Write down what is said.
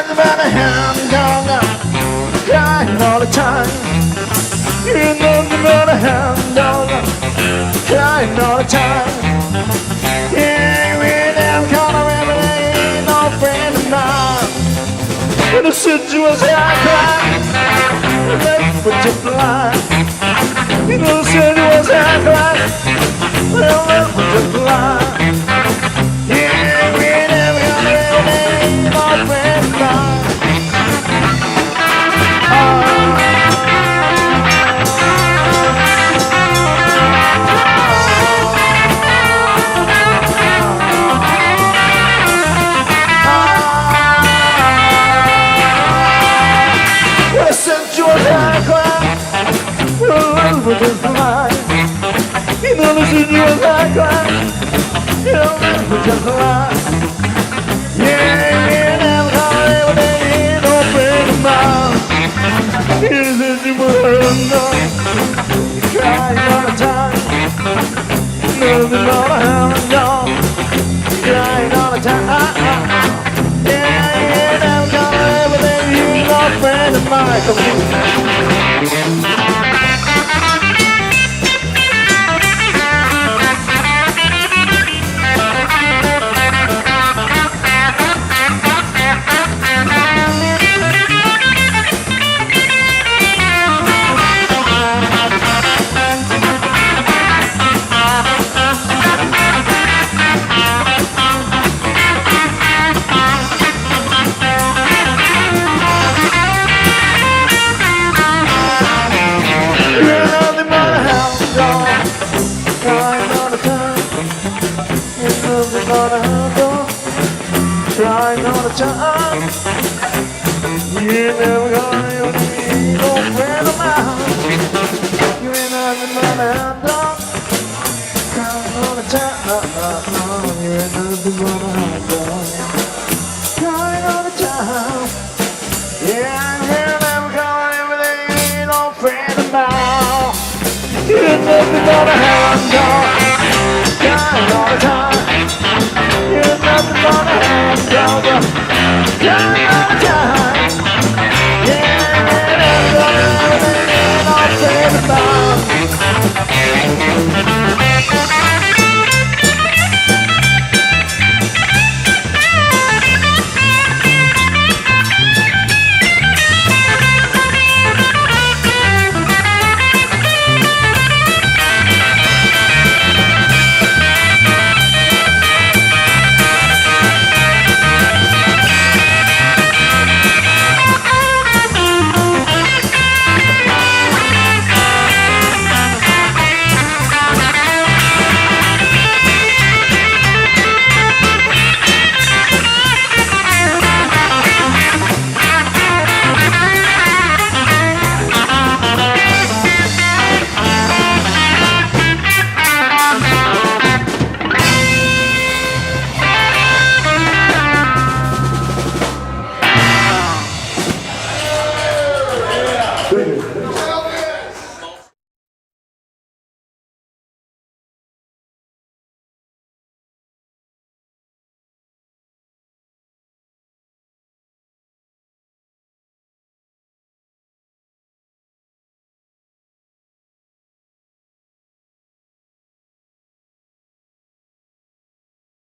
nothing but a hound dog, crying all the time. You're nothing but a hound dog, crying all the time. Yeah, we're down corner every day, ain't no friend of mine. When I said you was here, I cried, left with your blind. You know, said you was here, I cried, well, left with your blind. Yeah, we're down corner every day, ain't no friend of mine. Just lie. You know this is you as I cry. You know this is just a lie. Yeah, yeah, I'm calling every day, ain't no friend of mine. This is you as you crying all the time. Nothing but a hound dog, crying all the time. Yeah, yeah, I'm calling every day, you ain't no friend of mine. Come on. Trying all the time. You never gonna be no friend of mine. You ain't nothing but a hound dog. Crying all the time. You ain't nothing but a hound dog. Crying all the time. Yeah, you never gonna be no friend of mine. You ain't nothing but a hound dog. Crying all the time. You're nothing but a hound dog.